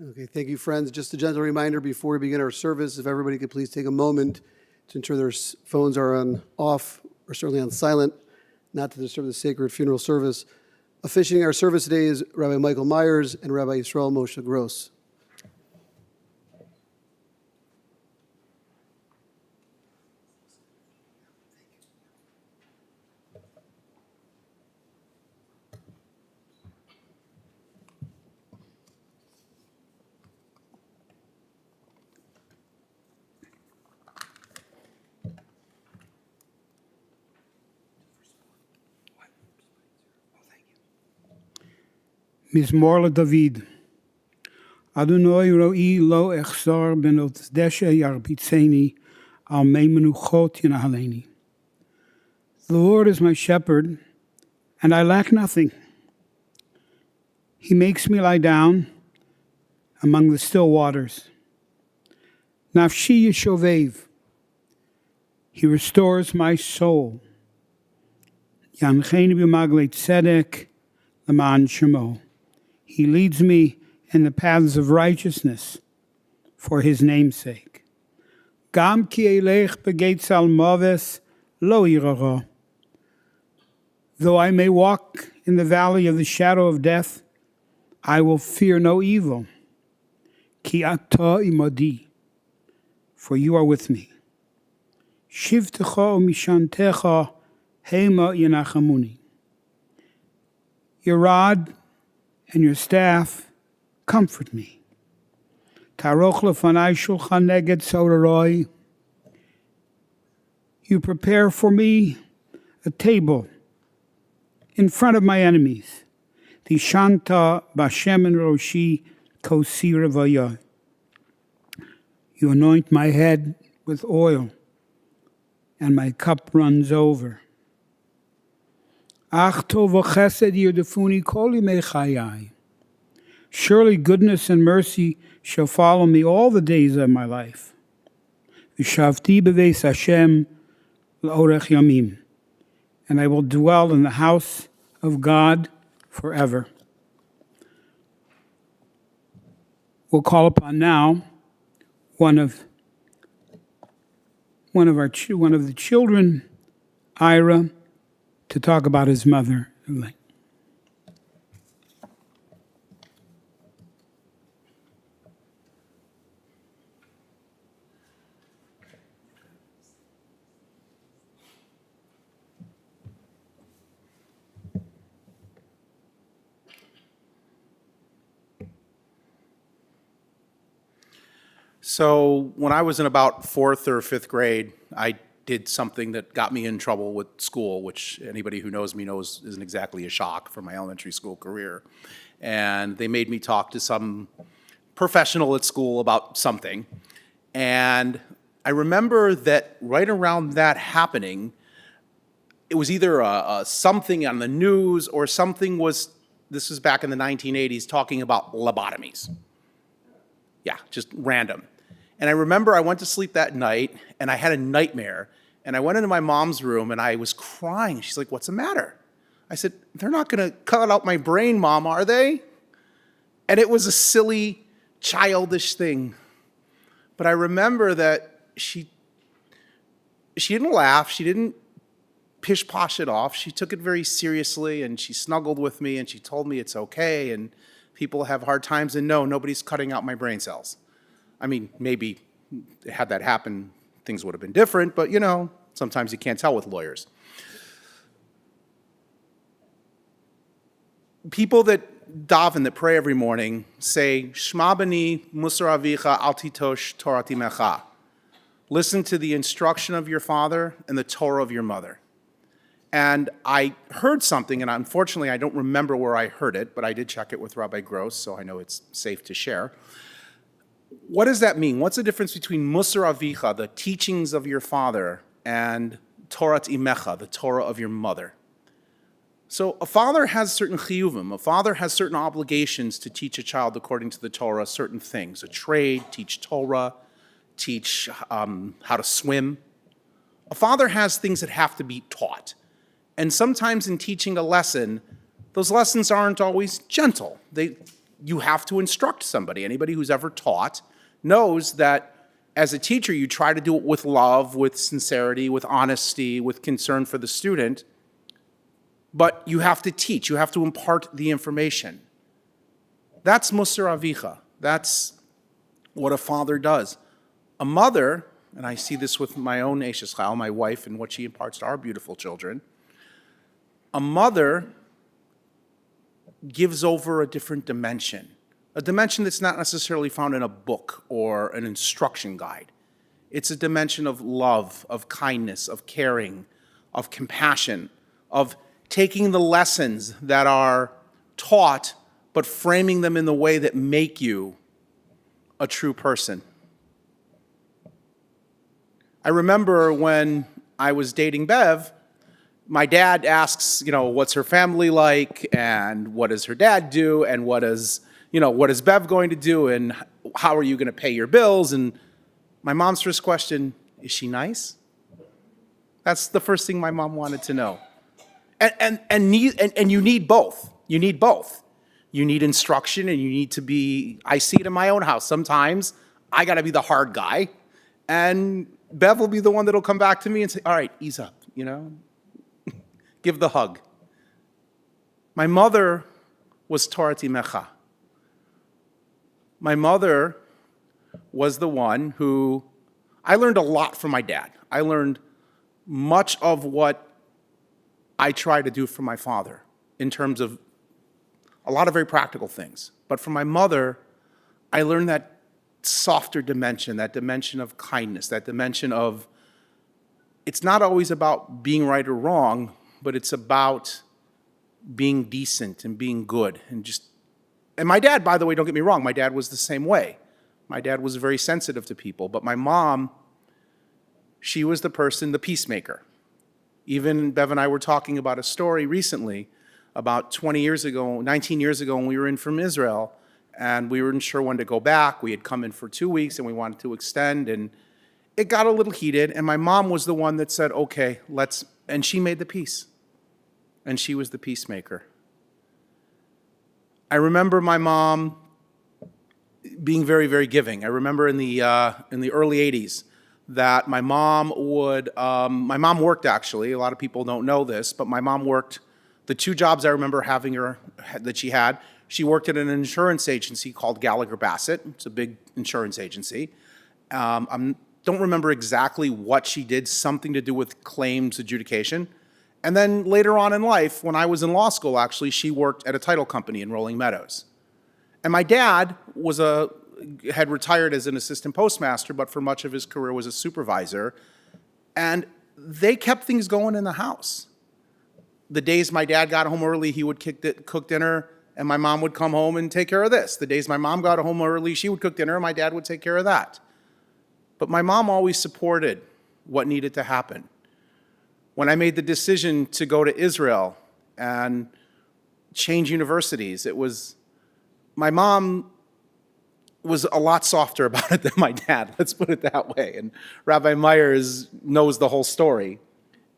Okay, thank you, friends. Just a gentle reminder before we begin our service, if everybody could please take a moment to ensure their phones are on off or certainly on silent, not to disturb the sacred funeral service. Officiating our service today is Rabbi Michael Myers and Rabbi Yisrael Moshe Gross. Mizmor LeDavid. Adonai ro'i lo echzar ben ozdeshe yarbitzeni al mei menuchot yinahaleni. The Lord is my shepherd, and I lack nothing. He makes me lie down among the still waters. Nafshi yeshovev. He restores my soul. Yancheni b'maglei tzedek l'man shemo. He leads me in the paths of righteousness for his name's sake. Gam ki elech begeitz al maves lo yirara. Though I may walk in the valley of the shadow of death, I will fear no evil. Ki ata imadi, for you are with me. Shivtecha umishantecha hema yenachamuni. Your rod and your staff comfort me. Taroch lefanai shulchan neged sodoroi. You prepare for me a table in front of my enemies. Tishanta bashem roshi kosi revaya. You anoint my head with oil, and my cup runs over. Ach tov v'chesed yerdefuni kol yimei chayai. Surely goodness and mercy shall follow me all the days of my life. V'shavti b'veis Hashem l'orech yamim. And I will dwell in the house of God forever. We'll call upon now one of the children, Ira, to talk about his mother, Elaine. So when I was in about fourth or fifth grade, I did something that got me in trouble with school, which anybody who knows me knows isn't exactly a shock for my elementary school career. And they made me talk to some professional at school about something. And I remember that right around that happening, it was either something on the news or something this was back in the 1980s, talking about lobotomies. Yeah, just random. And I remember I went to sleep that night and I had a nightmare. And I went into my mom's room and I was crying. She's like, "What's the matter?" I said, "They're not going to cut out my brain, Mom, are they?" And it was a silly, childish thing. But I remember that she didn't laugh. She didn't pish-posh it off. She took it very seriously and she snuggled with me and she told me it's okay and people have hard times and no, nobody's cutting out my brain cells. I mean, maybe had that happen, things would have been different, but sometimes you can't tell with lawyers. People that daven, that pray every morning, say, Shma bani musar avicha al titosh Torah timecha. Listen to the instruction of your father and the Torah of your mother. And I heard something, and unfortunately I don't remember where I heard it, but I did check it with Rabbi Gross, so I know it's safe to share. What does that mean? What's the difference between Musar Avicha, the teachings of your father, and Torat Imecha, the Torah of your mother? So a father has certain chiyuvim. A father has certain obligations to teach a child according to the Torah certain things. A trade, teach Torah, teach how to swim. A father has things that have to be taught. And sometimes in teaching a lesson, those lessons aren't always gentle. you have to instruct somebody. Anybody who's ever taught knows that as a teacher, you try to do it with love, with sincerity, with honesty, with concern for the student. But you have to teach. You have to impart the information. That's Musar Avicha. That's what a father does. A mother, and I see this with my own Eshes Chayil, my wife, and what she imparts to our beautiful children, a mother gives over a different dimension, a dimension that's not necessarily found in a book or an instruction guide. It's a dimension of love, of kindness, of caring, of compassion, of taking the lessons that are taught, but framing them in the way that make you a true person. I remember when I was dating Bev, my dad asks, what's her family like, and what does her dad do, and what is Bev going to do, and how are you going to pay your bills? And my mom's first question, is she nice? That's the first thing my mom wanted to know. And you need both. You need both. You need instruction, and you need to be, I see it in my own house. Sometimes I got to be the hard guy, and Bev will be the one that'll come back to me and say, all right, ease up, give the hug. My mother was Torah Timecha. My mother was the one who, I learned a lot from my dad. I learned much of what I try to do for my father in terms of a lot of very practical things. But from my mother, I learned that softer dimension, that dimension of kindness, that dimension of, it's not always about being right or wrong, but it's about being decent and being good. And my dad, by the way, don't get me wrong, my dad was the same way. My dad was very sensitive to people, but my mom, she was the person, the peacemaker. Even Bev and I were talking about a story recently about 19 years ago, when we were in from Israel, and we weren't sure when to go back. We had come in for 2 weeks, and we wanted to extend, and it got a little heated, and my mom was the one that said, okay, and she made the peace, and she was the peacemaker. I remember my mom being very, very giving. I remember in the early 80s that my mom worked actually, a lot of people don't know this, but my mom worked, the two jobs I remember having that she worked at an insurance agency called Gallagher Bassett. It's a big insurance agency. I don't remember exactly what she did, something to do with claims adjudication. And then later on in life, when I was in law school, actually, she worked at a title company in Rolling Meadows. And my dad had retired as an assistant postmaster, but for much of his career was a supervisor. And they kept things going in the house. The days my dad got home early, he would cook dinner, and my mom would come home and take care of this. The days my mom got home early, she would cook dinner, and my dad would take care of that. But my mom always supported what needed to happen. When I made the decision to go to Israel and change universities, my mom was a lot softer about it than my dad, let's put it that way. And Rabbi Myers knows the whole story.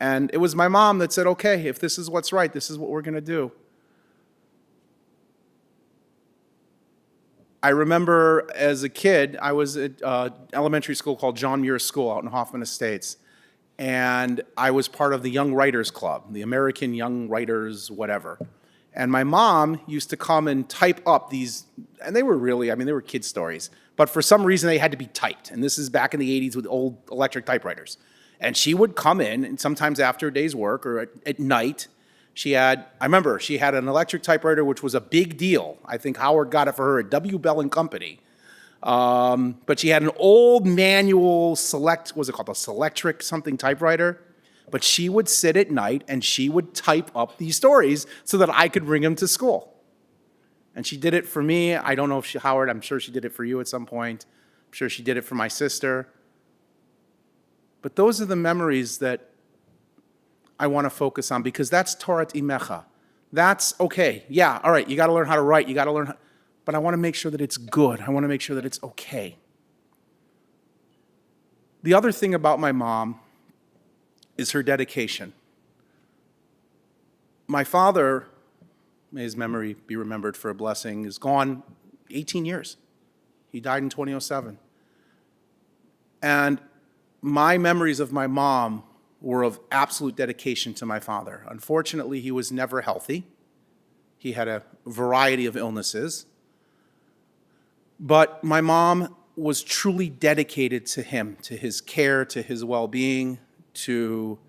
And it was my mom that said, okay, if this is what's right, this is what we're going to do. I remember as a kid, I was at elementary school called John Muir School out in Hoffman Estates. And I was part of the Young Writers Club, the American Young Writers, whatever. And my mom used to come and type up these, and they were they were kid stories, but for some reason they had to be typed. And this is back in the 80s with old electric typewriters. And she would come in, and sometimes after a day's work or at night, I remember she had an electric typewriter, which was a big deal. I think Howard got it for her at W. Bell and Company. But she had an old manual a Selectric something typewriter. But she would sit at night and she would type up these stories so that I could bring them to school. And she did it for me. I don't know if Howard, I'm sure she did it for you at some point. I'm sure she did it for my sister. But those are the memories that I want to focus on, because that's Torah Imecha. That's okay. Yeah, all right, you got to learn how to write. You got to learn but I want to make sure that it's good. I want to make sure that it's okay. The other thing about my mom is her dedication. My father may his memory be remembered for a blessing, is gone 18 years. He died in 2007. And my memories of my mom were of absolute dedication to my father. Unfortunately, he was never healthy. He had a variety of illnesses. But my mom was truly dedicated to him, to his care, to his well-being, to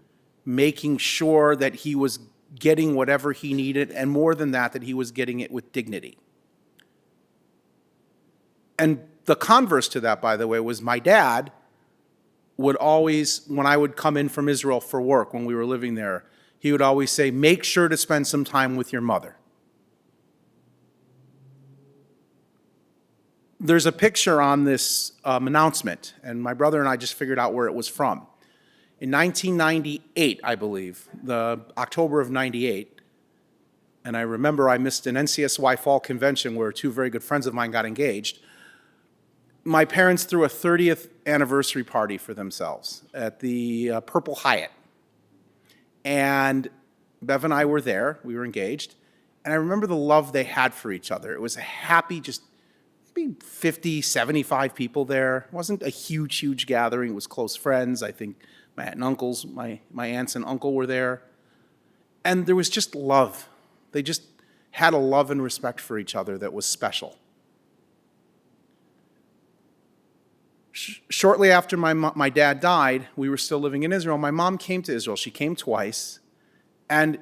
making sure that he was getting whatever he needed, and more than that, that he was getting it with dignity. And the converse to that, by the way, was my dad would always, when I would come in from Israel for work when we were living there, he would always say, make sure to spend some time with your mother. There's a picture on this announcement, and my brother and I just figured out where it was from. In 1998, I believe, the October of 98, and I remember I missed an NCSY fall convention where two very good friends of mine got engaged. My parents threw a 30th anniversary party for themselves at the Purple Hyatt. And Bev and I were there, we were engaged, and I remember the love they had for each other. It was a happy, just 50, 75 people there. It wasn't a huge, huge gathering. It was close friends. I think my aunt and uncles, my aunts and uncle were there. And there was just love. They just had a love and respect for each other that was special. Shortly after my dad died, we were still living in Israel. My mom came to Israel. She came twice. And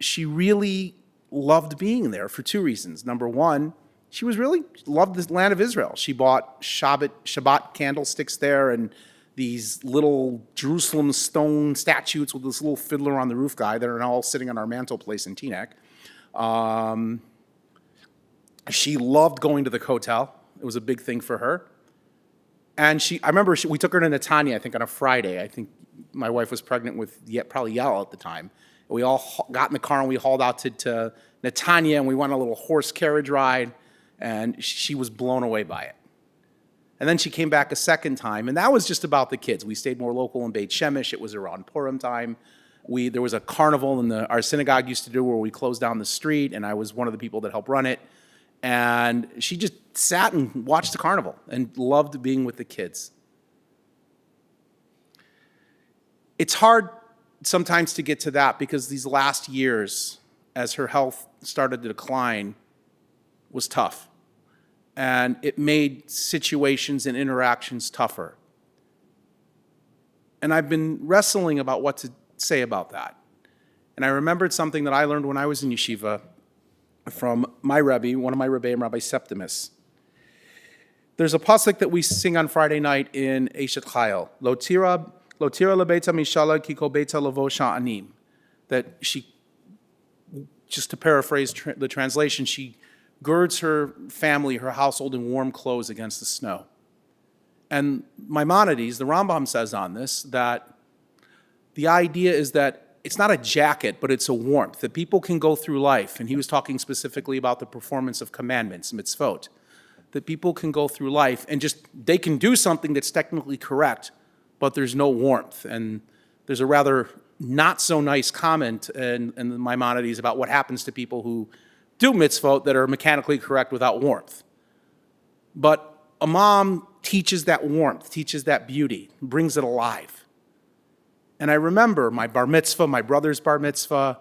she really loved being there for two reasons. Number one, she loved the land of Israel. She bought Shabbat candlesticks there and these little Jerusalem stone statues with this little fiddler on the roof guy that are now all sitting on our mantelpiece in Teaneck. She loved going to the kotel. It was a big thing for her. And I remember we took her to Netanya, I think, on a Friday. I think my wife was pregnant with probably Yael at the time. And we all got in the car and we hauled out to Netanya, and we went on a little horse carriage ride, and she was blown away by it. And then she came back a second time, and that was just about the kids. We stayed more local in Beit Shemesh. It was around Purim time. There was a carnival our synagogue used to do where we closed down the street, and I was one of the people that helped run it. And she just sat and watched the carnival and loved being with the kids. It's hard sometimes to get to that because these last years, as her health started to decline, was tough. And it made situations and interactions tougher. And I've been wrestling about what to say about that. And I remembered something that I learned when I was in yeshiva from my Rebbe, one of my Rebbeim, Rabbi Septimus. There's a pasuk that we sing on Friday night in Eshet Chayil, Lo tira lebeita mishala ki kol beita lavo sha'anim. That she, just to paraphrase the translation, she girds her family, her household in warm clothes against the snow. And Maimonides, the Rambam, says on this that the idea is that it's not a jacket, but it's a warmth, that people can go through life. And he was talking specifically about the performance of commandments, mitzvot, that people can go through life and they can do something that's technically correct, but there's no warmth. And there's a rather not so nice comment in the Maimonides about what happens to people who do mitzvot that are mechanically correct without warmth. But a mom teaches that warmth, teaches that beauty, brings it alive. And I remember my bar mitzvah, my brother's bar mitzvah.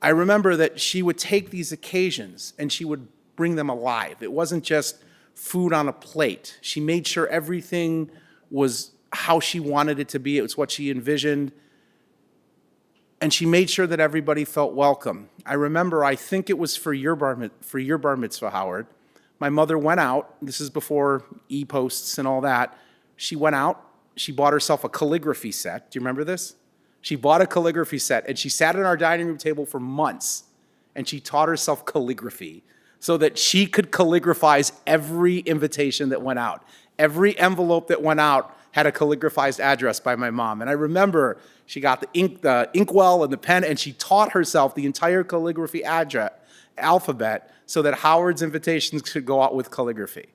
I remember that she would take these occasions and she would bring them alive. It wasn't just food on a plate. She made sure everything was how she wanted it to be. It was what she envisioned. And she made sure that everybody felt welcome. I remember, I think it was for your bar mitzvah, Howard. My mother went out. This is before e-posts and all that. She went out. She bought herself a calligraphy set. Do you remember this? She bought a calligraphy set, and she sat at our dining room table for months, and she taught herself calligraphy so that she could calligraphize every invitation that went out. Every envelope that went out had a calligraphized address by my mom. And I remember she got the inkwell and the pen, and she taught herself the entire calligraphy alphabet so that Howard's invitations could go out with calligraphy.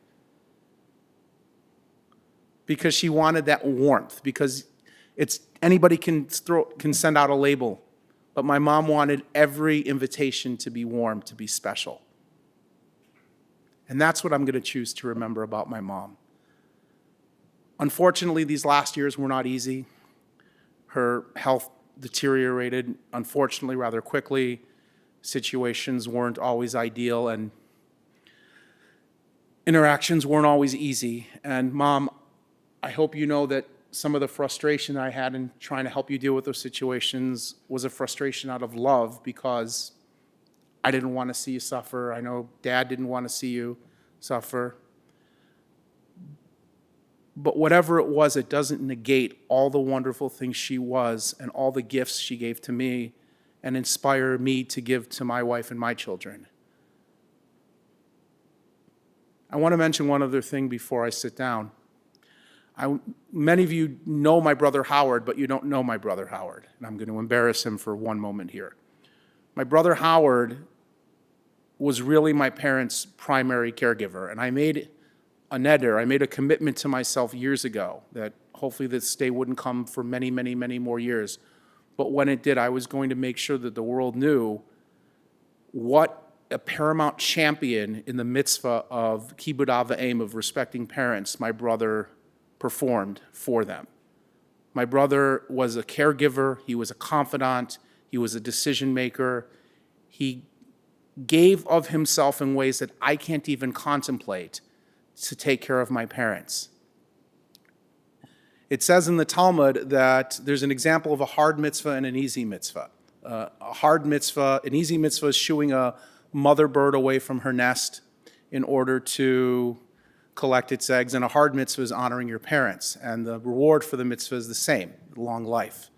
Because she wanted that warmth, because anybody can send out a label but my mom wanted every invitation to be warm, to be special. And that's what I'm going to choose to remember about my mom. Unfortunately, these last years were not easy. Her health deteriorated, unfortunately, rather quickly. Situations weren't always ideal, and interactions weren't always easy. And Mom, I hope you know that some of the frustration I had in trying to help you deal with those situations was a frustration out of love, because I didn't want to see you suffer. I know Dad didn't want to see you suffer. But whatever it was, it doesn't negate all the wonderful things she was and all the gifts she gave to me and inspire me to give to my wife and my children. I want to mention one other thing before I sit down. Many of you know my brother Howard, but you don't know my brother Howard, and I'm going to embarrass him for one moment here. My brother Howard was really my parents' primary caregiver, and I made a neder, I made a commitment to myself years ago that hopefully this day wouldn't come for many, many, many more years. But when it did, I was going to make sure that the world knew what a paramount champion in the mitzvah of kibud av v'em, of respecting parents, my brother performed for them. My brother was a caregiver, he was a confidant, he was a decision maker. He gave of himself in ways that I can't even contemplate to take care of my parents. It says in the Talmud that there's an example of a hard mitzvah and an easy mitzvah. A hard mitzvah, an easy mitzvah is shooing a mother bird away from her nest in order to collect its eggs, and a hard mitzvah is honoring your parents. And the reward for the mitzvah is the same, long life.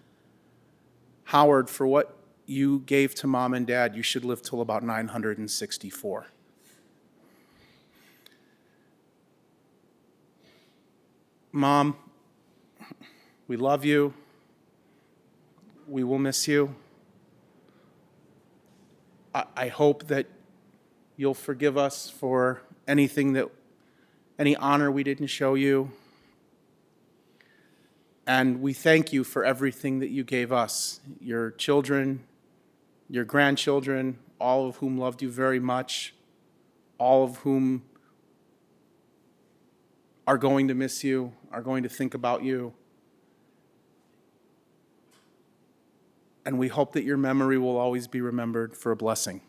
Howard, for what you gave to Mom and Dad, you should live till about 964. Mom, we love you. We will miss you. I hope that you'll forgive us for any honor we didn't show you. And we thank you for everything that you gave us, your children, your grandchildren, all of whom loved you very much, all of whom are going to miss you, are going to think about you. And we hope that your memory will always be remembered for a blessing.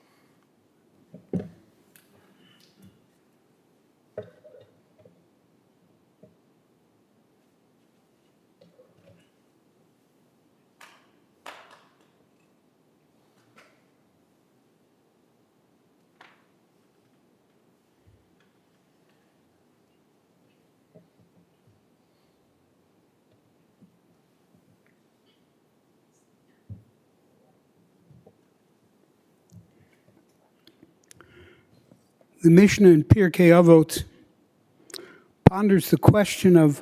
The Mishnah in Pirkei Avot ponders the question of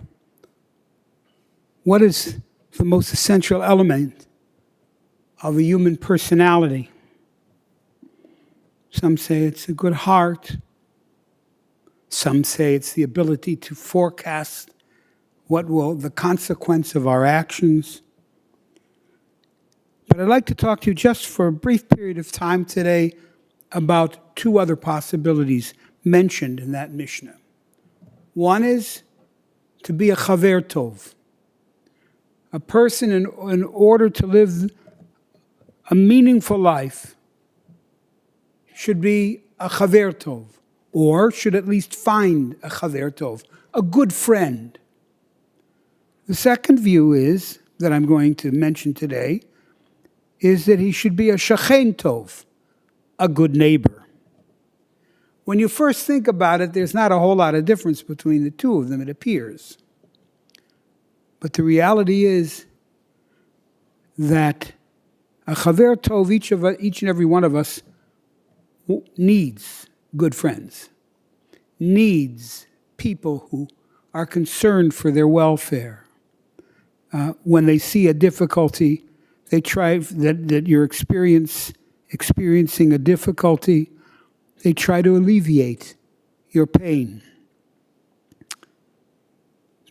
what is the most essential element of a human personality. Some say it's a good heart. Some say it's the ability to forecast what will the consequence of our actions. But I'd like to talk to you just for a brief period of time today about two other possibilities mentioned in that Mishnah. One is to be a chaver tov. A person, in order to live a meaningful life, should be a chaver tov, or should at least find a chaver tov, a good friend. The second view is, that I'm going to mention today, is that he should be a shachen tov, a good neighbor. When you first think about it, there's not a whole lot of difference between the two of them, it appears. But the reality is that a chaver tov, each and every one of us, needs good friends, needs people who are concerned for their welfare. When they see a difficulty, they try that you're experiencing a difficulty, they try to alleviate your pain.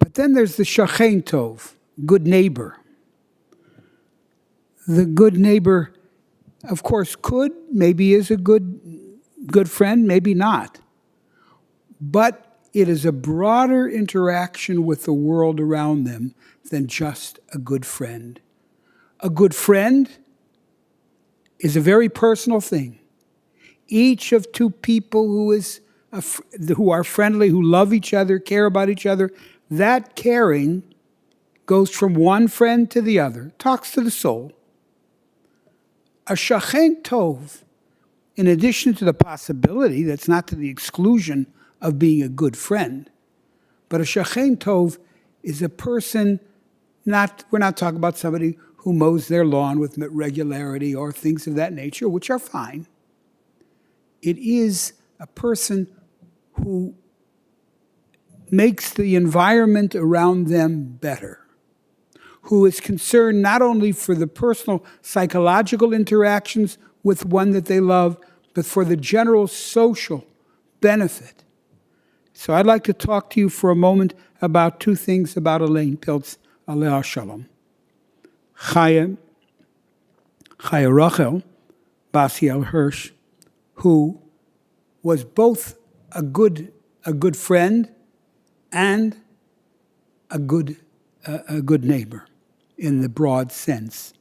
But then there's the shachen tov, good neighbor. The good neighbor of course, maybe is a good friend, maybe not. But it is a broader interaction with the world around them than just a good friend. A good friend is a very personal thing. Each of two people who are friendly, who love each other, care about each other, that caring goes from one friend to the other, talks to the soul. A shachen tov, in addition to the possibility, that's not to the exclusion of being a good friend, but a shachen tov is a person, we're not talking about somebody who mows their lawn with regularity or things of that nature, which are fine. It is a person who makes the environment around them better, who is concerned not only for the personal psychological interactions with one that they love, but for the general social benefit. So I'd like to talk to you for a moment about two things about Elaine Piltz, Aleh Shalom. Chaya Rachel Basiel Hirsch, who was both a good friend and a good neighbor in the broad sense.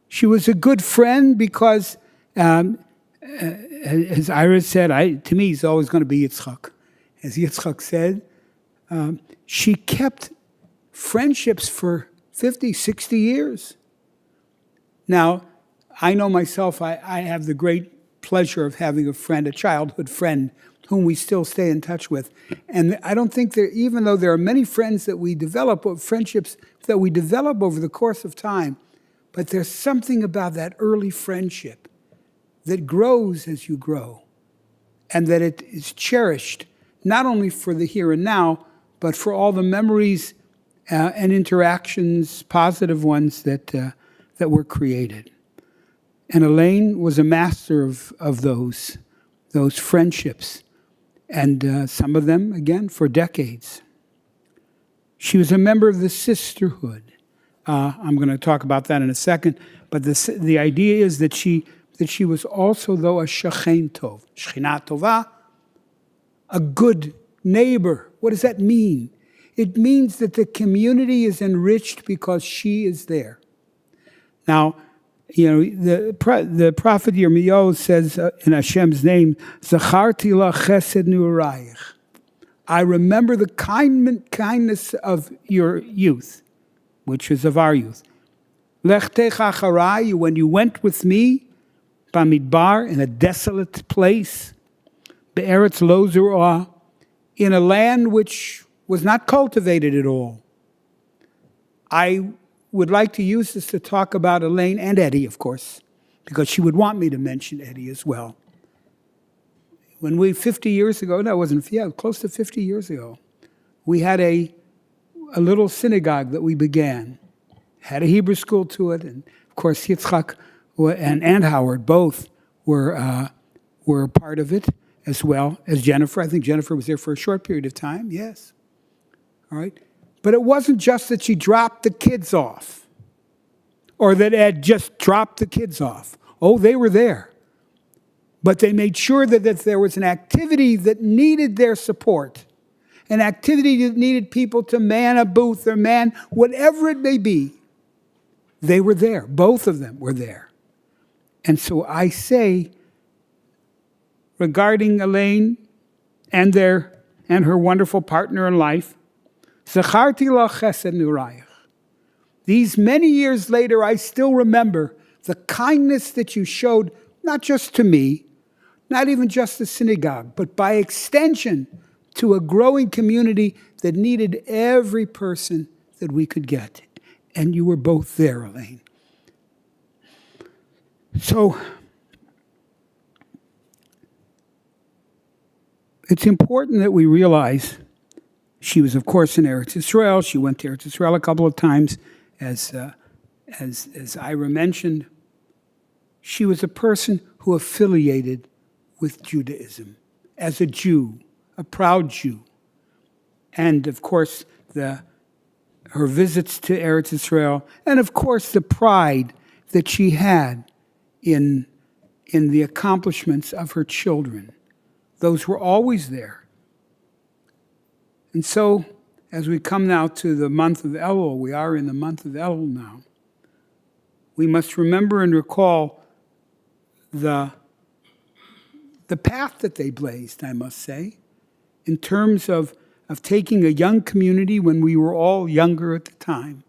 She was a good friend because, as Ira said, to me he's always going to be Yitzchak. As Yitzchak said, she kept friendships for 50, 60 years. Now, I know myself, I have the great pleasure of having a friend, a childhood friend, whom we still stay in touch with. And I don't think even though there are many friends that we develop, or friendships that we develop over the course of time, but there's something about that early friendship that grows as you grow, and that it is cherished, not only for the here and now, but for all the memories and interactions, positive ones that were created. And Elaine was a master of those friendships, and some of them, again, for decades. She was a member of the sisterhood. I'm going to talk about that in a second, but the idea is that she was also, though, a shachen tov, shechina tova, a good neighbor. What does that mean? It means that the community is enriched because she is there. Now, the prophet Yirmiyahu says in Hashem's name, Zacharti la chesed nu'arayich. I remember the kindness of your youth, which is of our youth. Lechtecha acharai, when you went with me, Bamidbar, in a desolate place, Be'eretz lo zur'ah, in a land which was not cultivated at all. I would like to use this to talk about Elaine and Eddie, of course, because she would want me to mention Eddie as well. When 50 years ago, no, it wasn't, close to 50 years ago, we had a little synagogue that we began. Had a Hebrew school to it, and of course Yitzchak and Howard both were part of it, as well as Jennifer. I think Jennifer was there for a short period of time, yes. All right. But it wasn't just that she dropped the kids off, or that Ed just dropped the kids off. Oh, they were there. But they made sure that if there was an activity that needed their support, an activity that needed people to man a booth or man whatever it may be, they were there. Both of them were there. And so I say, regarding Elaine and her wonderful partner in life, Zacharti la chesed nu'arayich. These many years later, I still remember the kindness that you showed, not just to me, not even just the synagogue, but by extension to a growing community that needed every person that we could get. And you were both there, Elaine. So, it's important that we realize she was, of course, in Eretz Yisrael. She went to Eretz Yisrael a couple of times, as Ira mentioned. She was a person who affiliated with Judaism as a Jew, a proud Jew. And, of course, her visits to Eretz Yisrael, and, of course, the pride that she had in the accomplishments of her children. Those were always there. And so, as we come now to the month of Elul, we are in the month of Elul now, we must remember and recall the path that they blazed, I must say, in terms of taking a young community when we were all younger at the time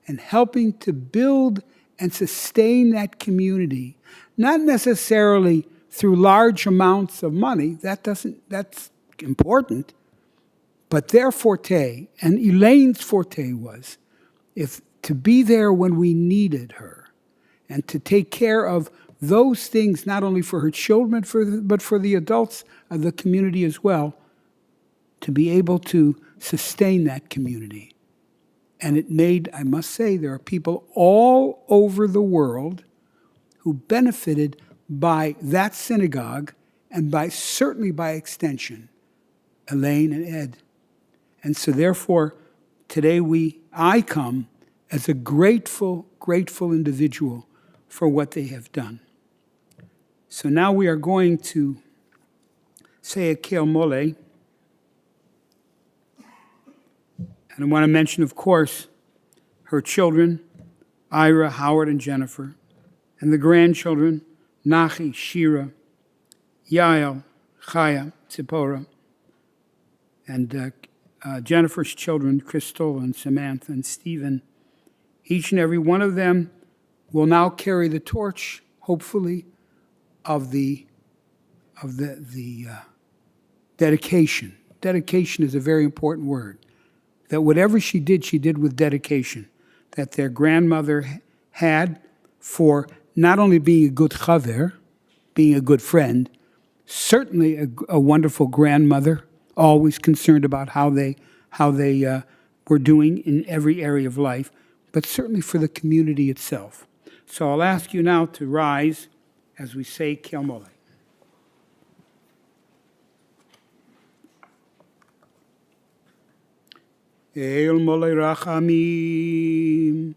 and helping to build and sustain that community, not necessarily through large amounts of money, that's important, but their forte, and Elaine's forte was, to be there when we needed her and to take care of those things, not only for her children, but for the adults of the community as well, to be able to sustain that community. And it made, I must say, there are people all over the world who benefited by that synagogue and certainly by extension, Elaine and Ed. And so therefore, today I come as a grateful, grateful individual for what they have done. So now we are going to say a Kel Mole. And I want to mention, of course, her children, Ira, Howard, and Jennifer, and the grandchildren, Nachi, Shira, Yael, Chaya, Tzipora, and Jennifer's children, Crystal and Samantha and Stephen. Each and every one of them will now carry the torch, hopefully, of the dedication. Dedication is a very important word. That whatever she did with dedication. That their grandmother had for not only being a good chaver, being a good friend, certainly a wonderful grandmother, always concerned about how they were doing in every area of life, but certainly for the community itself. So I'll ask you now to rise as we say Kel Mole. El Mole Rachamim,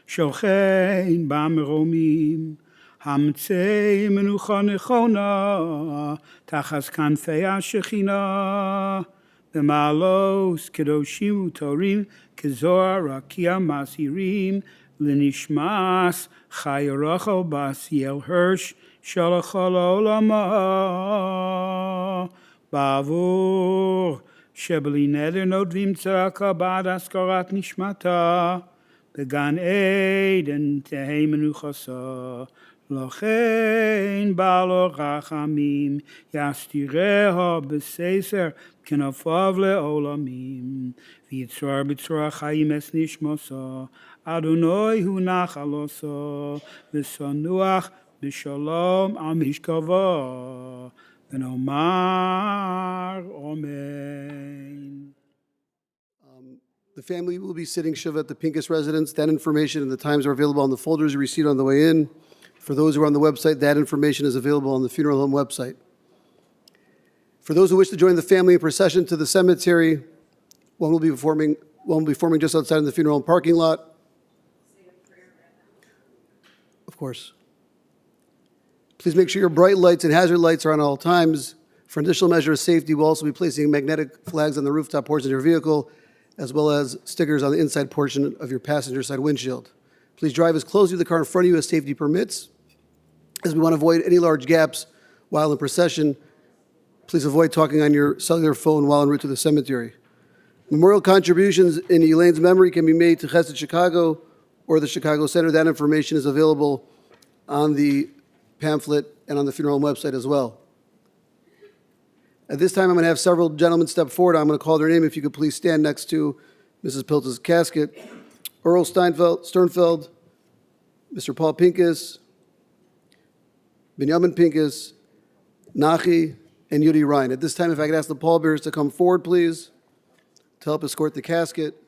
Shochein Bamromin, Hamtzei Menucha Nechona, Tachas Kanfei HaShechina, B'malos Kedoshim Utorim, Kezohar Rakia Masirim, L'nishmas Chai Rachel Bas Yel Hirsch, Shalachal Olama, Bavur, Shebeli Neder Nodvim Tzaraka Bad Askarat Nishmata, Began Eden Tehei Menuchasa, Lochein Balo Rachamim, Yastireha Beseser, Kenafav Leolamim, V'yitzrar B'tzora Chaim Es Nishmosa, Adonai Hu Nachalosa, V'sanuach B'shalom Al Mishkava, V'nomar Amen. The family will be sitting Shiva at the Pincus residence. That information and the times are available on the folders you received on the way in. For those who are on the website, that information is available on the funeral home website. For those who wish to join the family in procession to the cemetery, one will be forming just outside of the funeral home parking lot. Of course. Please make sure your bright lights and hazard lights are on all times. For an additional measure of safety, we'll also be placing magnetic flags on the rooftop portion of your vehicle, as well as stickers on the inside portion of your passenger side windshield. Please drive as closely to the car in front of you as safety permits. As we want to avoid any large gaps while in procession, please avoid talking on your cellular phone while en route to the cemetery. Memorial contributions in Elaine's memory can be made to Chesed Chicago or the Chicago Center. That information is available on the pamphlet and on the funeral home website as well. At this time, I'm going to have several gentlemen step forward. I'm going to call their name. If you could please stand next to Mrs. Piltz's casket. Earl Sternfeld, Mr. Paul Pincus, Benjamin Pincus, Nachi, and Yudi Ryan. At this time, if I could ask the pallbearers to come forward, please, to help escort the casket.